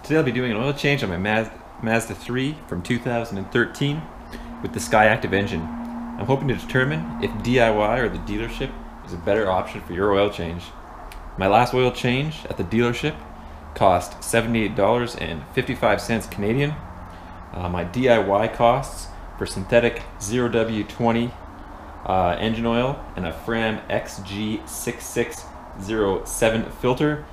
Today I'll be doing an oil change on my Mazda 3 from 2013 with the Skyactiv engine. I'm hoping to determine if DIY or the dealership is a better option for your oil change. My last oil change at the dealership cost $78.55 Canadian. My DIY costs for synthetic 0W20 engine oil and a Fram XG6607 filter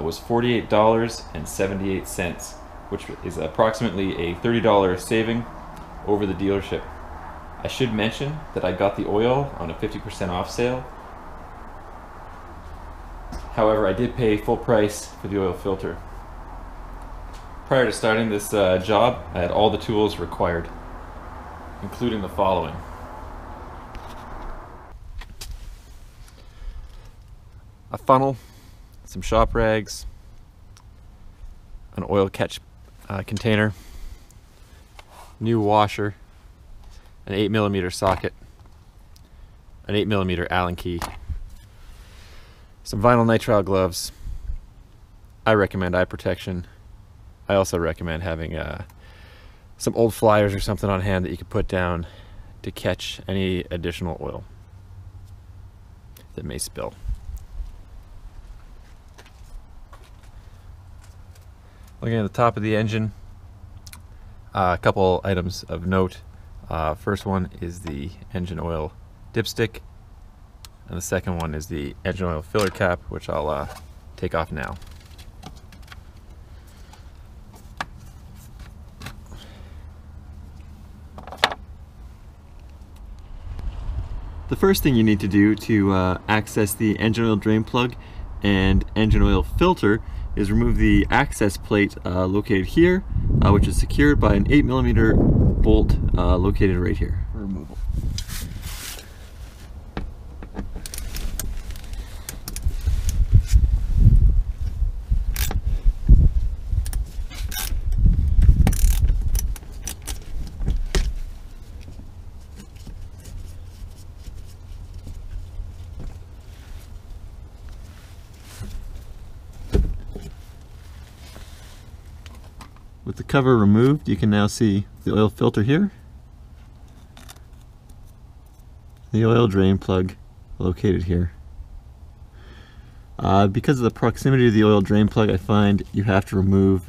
was $48.78, which is approximately a $30 saving over the dealership. I should mention that I got the oil on a 50% off sale. However, I did pay full price for the oil filter. Prior to starting this job, I had all the tools required, including the following: a funnel, some shop rags, an oil catch container, new washer, an 8mm socket, an 8mm Allen key, some vinyl nitrile gloves. I recommend eye protection. I also recommend having some old flyers or something on hand that you can put down to catch any additional oil that may spill. Looking at the top of the engine, a couple items of note. First one is the engine oil dipstick, and the second one is the engine oil filler cap, which I'll take off now. The first thing you need to do to access the engine oil drain plug and engine oil filter is remove the access plate located here, which is secured by an 8mm bolt located right here for removal. With the cover removed, you can now see the oil filter here, the oil drain plug located here. Because of the proximity of the oil drain plug, I find you have to remove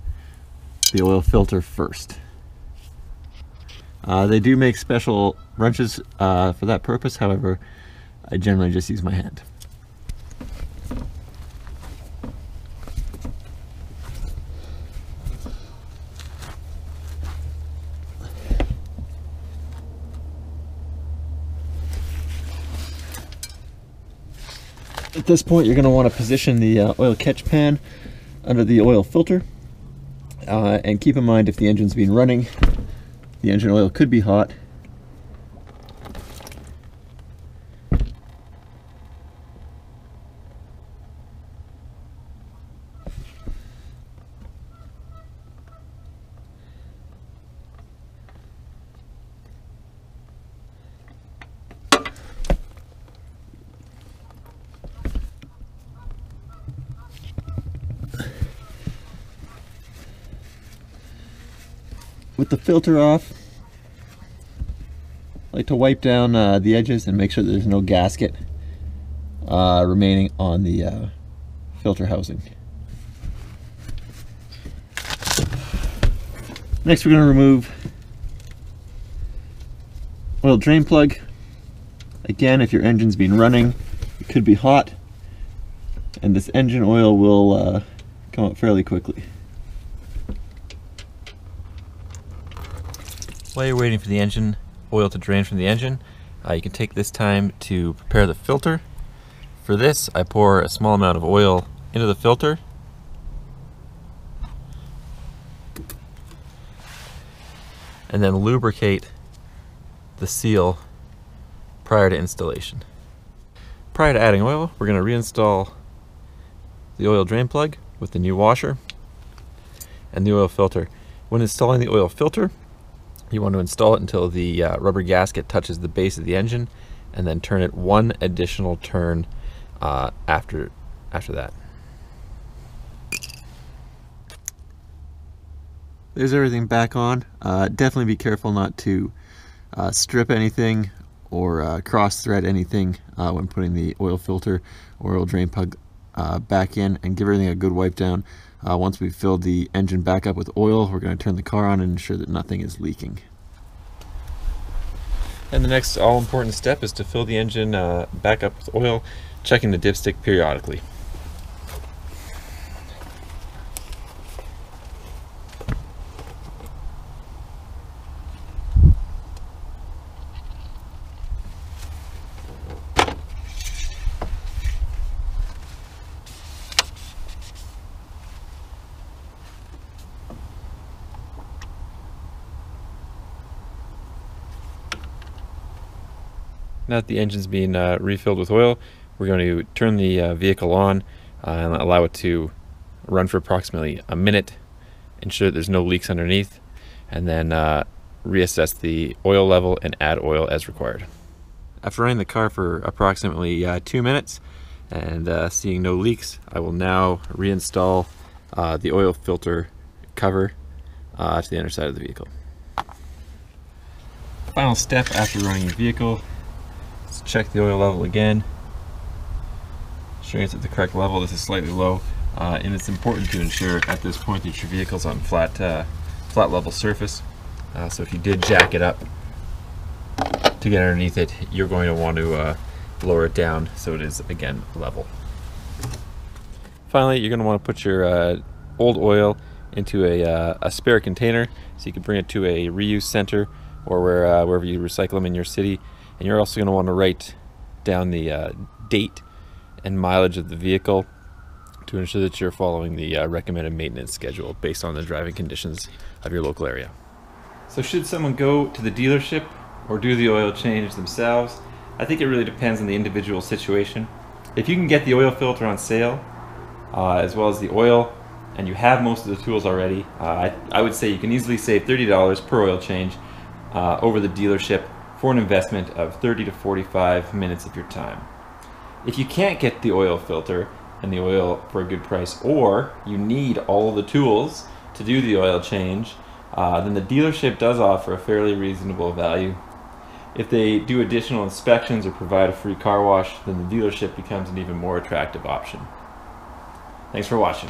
the oil filter first. They do make special wrenches for that purpose, however, I generally just use my hand. At this point, you're going to want to position the oil catch pan under the oil filter, and keep in mind, if the engine's been running, the engine oil could be hot. With the filter off, I like to wipe down the edges and make sure that there's no gasket remaining on the filter housing. Next, we're going to remove oil drain plug. Again, if your engine's been running, it could be hot, and this engine oil will come out fairly quickly. While you're waiting for the engine oil to drain from the engine, you can take this time to prepare the filter. For this, I pour a small amount of oil into the filter, and then lubricate the seal prior to installation. Prior to adding oil, we're going to reinstall the oil drain plug with the new washer and the oil filter. When installing the oil filter, you want to install it until the rubber gasket touches the base of the engine, and then turn it one additional turn after that. There's everything back on. Definitely be careful not to strip anything or cross-thread anything when putting the oil filter or oil drain plug back in, and give everything a good wipe down. Once we've filled the engine back up with oil, we're going to turn the car on and ensure that nothing is leaking. And the next all-important step is to fill the engine back up with oil, checking the dipstick periodically. Now that the engine's being refilled with oil, we're going to turn the vehicle on and allow it to run for approximately a minute, ensure that there's no leaks underneath, and then reassess the oil level and add oil as required. After running the car for approximately 2 minutes and seeing no leaks, I will now reinstall the oil filter cover to the underside of the vehicle. Final step after running the vehicle, let's check the oil level again. Ensuring it's at the correct level. This is slightly low, and it's important to ensure at this point that your vehicle's on flat level surface. So if you did jack it up to get underneath it, you're going to want to lower it down so it is again level. Finally, you're going to want to put your old oil into a spare container, so you can bring it to a reuse center or wherever you recycle them in your city. And you're also going to want to write down the date and mileage of the vehicle to ensure that you're following the recommended maintenance schedule based on the driving conditions of your local area. So should someone go to the dealership or do the oil change themselves? I think it really depends on the individual situation. If you can get the oil filter on sale, as well as the oil, and you have most of the tools already, I would say you can easily save $30 per oil change over the dealership for an investment of 30 to 45 minutes of your time. If you can't get the oil filter and the oil for a good price, or you need all the tools to do the oil change, then the dealership does offer a fairly reasonable value. If they do additional inspections or provide a free car wash, then the dealership becomes an even more attractive option. Thanks for watching.